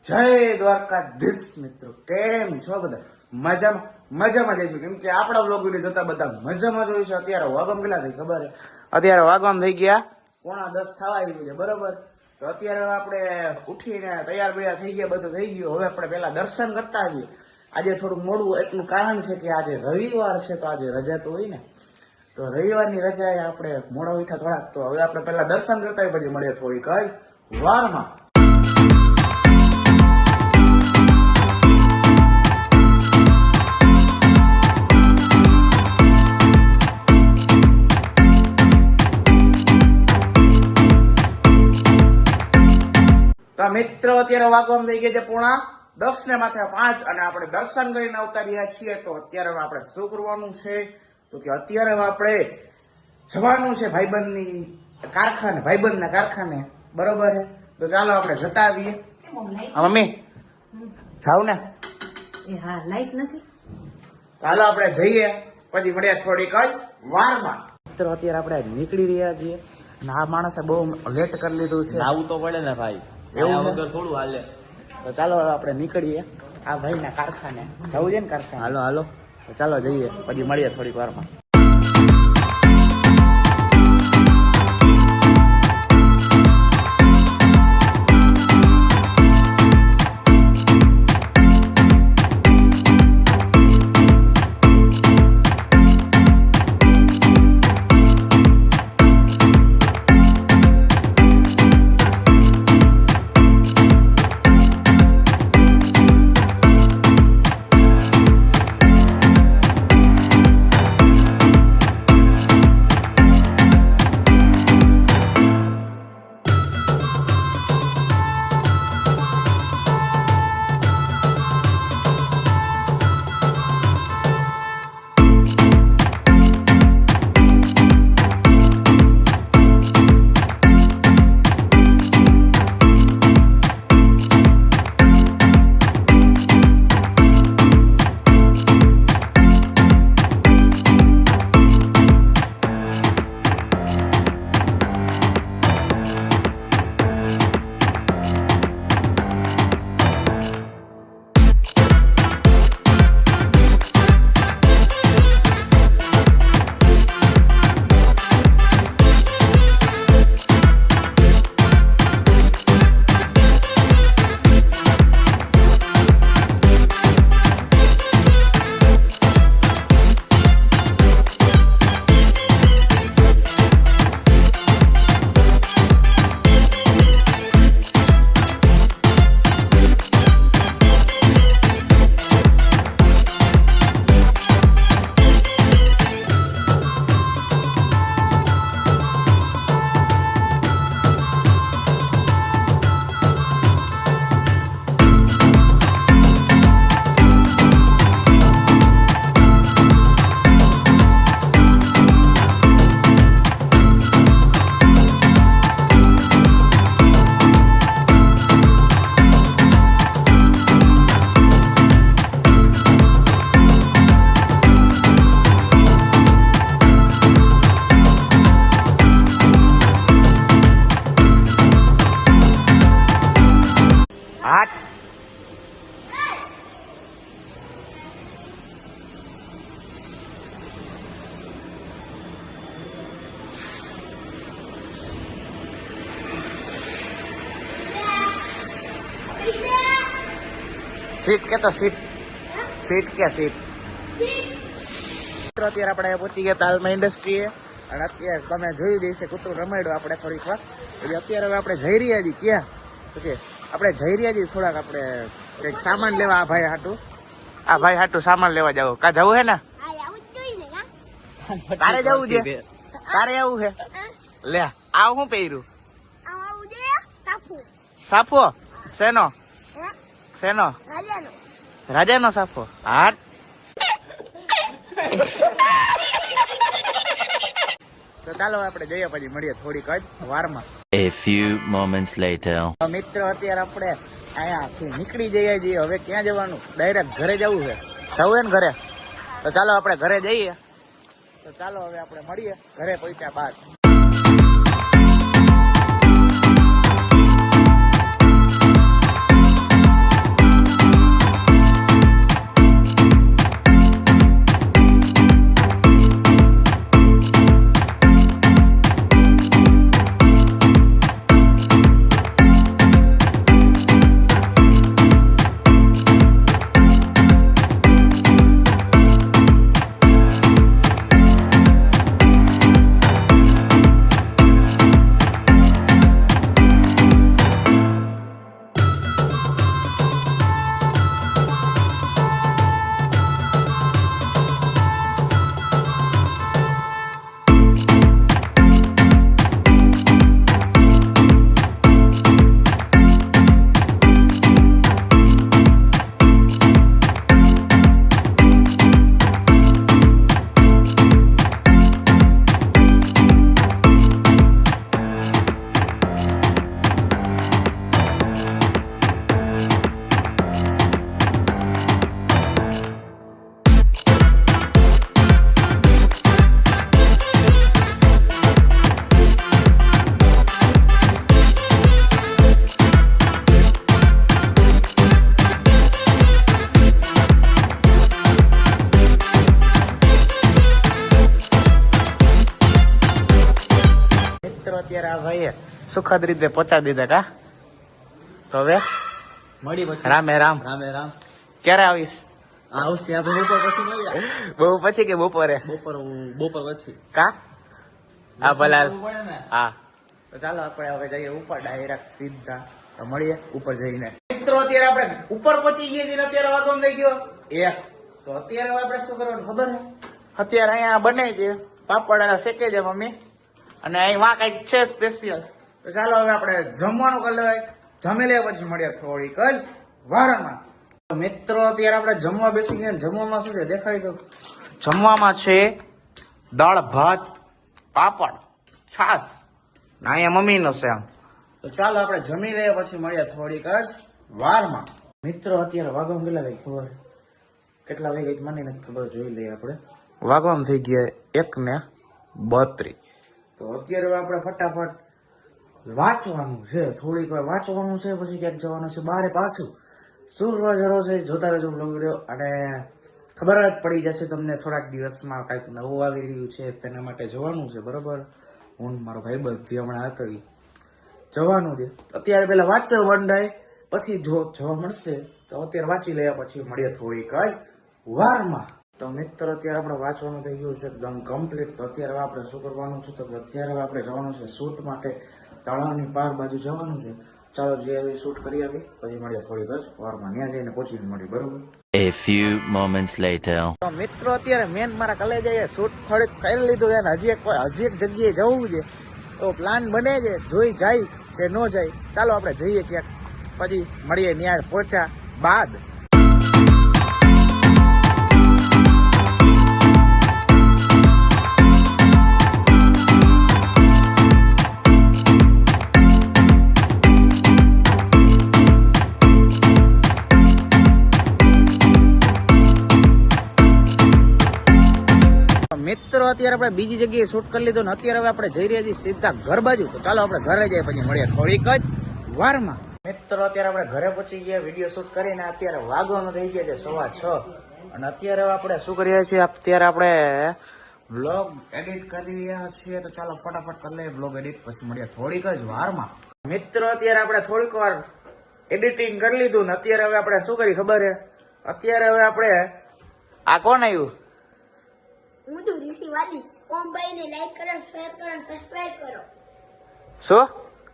જય દ્વારકાધીશ મિત્રો, કેમ છો બધા? મજામાં જઈશું, કેમ કે આપણા વ્લોગ વિડીયો જોતા બધા મજામાં જોઈશું. અત્યારે વાગમ કેટલા થઈ ખબર છે? અત્યારે વાગમ થઈ ગયા 9:45 થવા આવી છે, બરોબર. તો અત્યારે આપણે ઉઠીને તૈયાર થઈ ગયા, બધું થઈ ગયું. હવે આપણે પેલા દર્શન કરતા આવીએ. આજે થોડું મોડું એટલું કારણ છે કે આજે રવિવાર છે, તો આજે રજા તો હોય ને, તો રવિવારની રજા આપણે મોડા ઉઠ્યા થોડાક. તો હવે આપણે પેલા દર્શન કરતા આવીએ, પછી મળીએ થોડીક વારમાં. તો મિત્રો અત્યારે વાગવામાં થઈ ગયા છે 9:10 ને માથે 5, અને આપણે દર્શન કરીને આવતા રહ્યા છીએ. તો અત્યારે આપણે શું કરવાનું છે, તો કે અત્યારે આપણે જવાનું છે ભાઈબંધના કારખાને, બરોબર છે. તો ચાલો આપણે જતા આવીએ. મમ્મી જાવ ને? હા, લાઈટ નથી. ચાલો આપણે જઈએ, પછી મળીએ થોડીક વારમાં. મિત્રો અત્યારે આપણે નીકળી રહ્યા છીએ, અને આ માણસે બહુ લેટ કરી લીધું છે. આવું તો પડે ને ભાઈ, એવું વગર થોડું હાલે. તો ચાલો આપણે નીકળીએ આ ભાઈના કારખાને. જવું છે ને કારખાને? હાલો હાલો. તો ચાલો જઈએ, પછી મળીએ થોડીક વારમાં. સીટ કે તો સીટ અત્યારે આપણે પહોંચી ગયા તાલમાં ઇન્ડસ્ટ્રીએ, અને અત્યારે તમે જોઈ દેશે કૂતરું રમાડ્યું આપણે થોડીક વાર. એટલે અત્યારે હવે આપણે જઈ રહ્યા છીએ ક્યાં, તો કે આપણે જઈ રહ્યા છીએ થોડાક આપણે કંઈક સામાન લેવા. આ ભાઈ હાટું સામાન લેવા જાવ. કા જવું હે ને? તારે જવું છે? તારે આવું છે? લે આ હું પહેર્યું? સાફો શેનો? રાજાનો સાફો. હાટ તો ચાલો આપણે જઈએ, પછી મળીએ થોડીક વારમાં. A few moments later. મિત્રો અત્યારે આપણે અહીંયાથી નીકળી જઈએ છીએ. હવે ક્યાં જવાનું? ડાયરેક્ટ ઘરે જવું છે. જવું છે ને ઘરે? તો ચાલો આપણે ઘરે જઈએ. તો ચાલો હવે આપણે મળીએ ઘરે પહોંચ્યા બાદ. ભાઈએ સુખદ રીતે પહોંચાડી દીધા કા. તો હવે મળી પછી રામે રામ. રામે રામ. ક્યારે આવીશ? આવશે આપણે બપોર પછી મળીએ. બહુ પછી કે બપોરે? બપોર પછી. કા આ ભલા. પડે ને. હા તો ચાલો આપણે હવે જઈએ ઉપર ડાયરેક્ટ સીધા તો મળીએ ઉપર જઈને. મિત્રો અત્યારે આપણે ઉપર પહોંચી ગયા છીએ. અત્યારે વાગો થઈ ગયો 1. તો અત્યારે હવે આપણે શું કરવાનું ખબર છે? અત્યારે અહીંયા બને છે પાપડ અને શેકે છે મમ્મી, અને અહીં માં કઈક છે સ્પેશિયલ. તો ચાલો હવે આપણે જમવાનું કરી લેવાય. જમી લે પછી મળીએ થોડીક જ વારમાં. તો મિત્રો અત્યારે આપણે જમવા બેસી ગયા. જમવામાં શું છે દેખાડી દો. જમવામાં છે દાળ ભાત, પાપડ, છાસ. ના અહીંયા મમ્મીનો છે આમ. તો ચાલો આપણે જમી લઈએ પછી મળીએ થોડીક જ વારમાં. મિત્રો અત્યારે વાગવામાં કેટલા વાગે ખબર? કેટલા વાગે મને નથી ખબર, જોઈ લઈએ આપણે. વાગવામાં થઈ ગયા 1:32. તો અત્યારે હવે આપણે ફટાફટ વાંચવાનું છે, થોડીક વાર વાંચવાનું છે, પછી ક્યાંક જવાનું છે બારે પાછું. શું રોજ રોજ જોતા રહેજો બ્લોગ વિડીયો, અને ખબર જ પડી જશે તમને થોડાક દિવસમાં કંઈક નવું આવી રહ્યું છે. તેના માટે જવાનું છે બરોબર. હું મારો ભાઈબંધ જે હમણાં હતો એ જવાનું છે. અત્યારે પેલા વાંચતો વનડાય પછી જો જોવા મળશે તો અત્યારે વાંચી લઈએ પછી મળીએ થોડીક જ વારમાં. તો મિત્રો અત્યારે આપણે વાંચવાનું થઈ ગયું છે એકદમ કમ્પ્લીટ. તો અત્યારે હવે આપણે શું કરવાનું છે? તો અત્યારે હવે આપણે જવાનું છે શૂટ માટે. તળાવની પાર બાજુ જવાનું છે. ચાલો જે હવે શૂટ કરી આવી પછી મળીએ થોડીક જ વારમાં. ત્યાં જઈને પહોંચીને મળી બરોબર. A few moments later. તો મિત્રો અત્યારે મેન મારા કલેજાએ શૂટ થોડીક કરી લીધું છે, હજી એક જગ્યાએ જવું છે. તો પ્લાન બને છે, જોઈ જાય કે ન જાય. ચાલો આપણે જઈએ ક્યાંક પછી મળીએ ત્યાં પહોંચ્યા બાદ. મિત્રો અત્યારે આપણે બીજી જગ્યાએ શૂટ કરી લીધું ને અત્યારે હવે આપણે જઈ રહ્યા છીએ સીધા ઘર બાજુ. તો ચાલો આપણે ઘરે જઈએ પછી મળીએ થોડીક જ વારમાં. મિત્રો અત્યારે આપણે ઘરે પહોંચી ગયા વિડીયો શૂટ કરીને. અત્યારે વાગવાનું થઈ ગયા છે 6:15. અને અત્યારે હવે આપણે શું કરીએ છીએ? અત્યારે આપણે વ્લોગ એડિટ કરી રહ્યા છીએ. તો ચાલો ફટાફટ કરી લઈએ વ્લોગ એડિટ પછી મળીએ થોડીક જ વારમાં. મિત્રો અત્યારે આપણે થોડીક વાર એડિટિંગ કરી લીધું ને અત્યારે હવે આપણે શું કરી ખબર છે? અત્યારે હવે આપણે આ કોણ આવ્યું? હું તો ઋષિ વાદી. ઓમભાઈને લાઈક કરો, શેર કરો, સબસ્ક્રાઇબ કરો. શું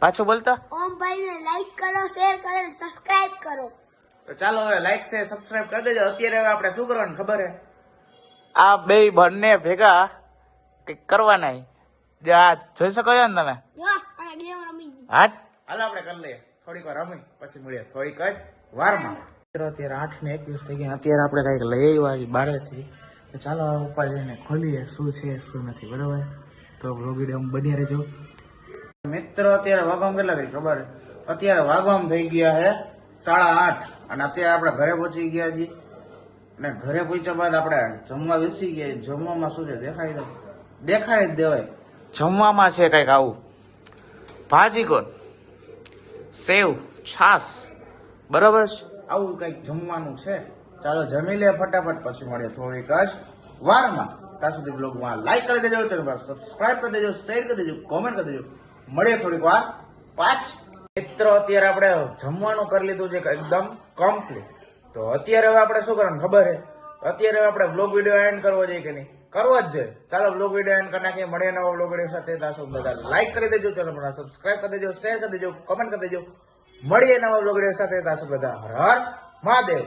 પાછું બોલતા? ઓમભાઈને લાઈક કરો, શેર કરો, સબસ્ક્રાઇબ કરો. તો ચાલો હવે લાઈક છે સબસ્ક્રાઇબ કરી દેજો. અત્યારે હવે આપણે શું કરવાનું ખબર હે? આ બે બંને ભેગા કઈક કરવાના. આ જોઈ શકો છો ને તમે? જો આ ગેમ રમી ગઈ. હાટ હાલો આપણે કરી લઈએ થોડીક વાર રમી પછી મળીએ થોડીક જ વારમાં. અત્યારે 8:21 થઈ ગયા. અત્યારે આપણે કઈક લઈ આવ્યા બારેથી. તો ચાલો ઉપર જઈને ખોલીએ શું છે શું નથી બરોબર. તો વ્લોગ વિડીયો બની રહેજો. મિત્રો અત્યારે વાગવામાં કેટલા થઈ ખબર? અત્યારે વાગવામાં થઈ ગયા છે 8:30. અને અત્યારે આપણે ઘરે પહોંચી ગયા છીએ. અને ઘરે પહોંચ્યા બાદ આપણે જમવા બેસી ગયા. જમવામાં શું છે દેખાડી જ દેવાય. જમવામાં છે કઈક આવું ભાજી કોણ, સેવ, છાસ બરાબર આવું કઈક જમવાનું છે. ચાલો જમી લે ફટાફટ પછી મળીએ થોડીક જ વારમાં. ત્યાં સુધી બ્લોગમાં લાઈક કરી દેજો, ચેનલ સબસ્ક્રાઇબ કરી દેજો, શેર કરી દેજો, કોમેન્ટ કરી દેજો. મળીએ થોડીક વાર પાછ. મિત્રો અત્યારે આપણે જમવાનું કરી લીધું છે એકદમ કમ્પ્લીટ. તો અત્યારે હવે આપણે શું કરવાનું ખબર છે? અત્યારે હવે આપણે બ્લોગ વિડીયો એન્ડ કરવો જોઈએ કે નહીં? કરવો જ જોઈએ. ચાલો બ્લોગ વિડીયો એન્ડ કરી નાખીએ. મળીએ નવો બ્લોગ વિડીયો સાથે. ત્યાં સુધી બધા લાઈક કરી દેજો, ચેનલ પર સબસ્ક્રાઇબ કરી દેજો, શેર કરી દેજો, કોમેન્ટ કરી દેજો. મળીએ નવા બ્લોગ વિડીયો સાથે. ત્યાં સુધી બધા હર હર મહાદેવ.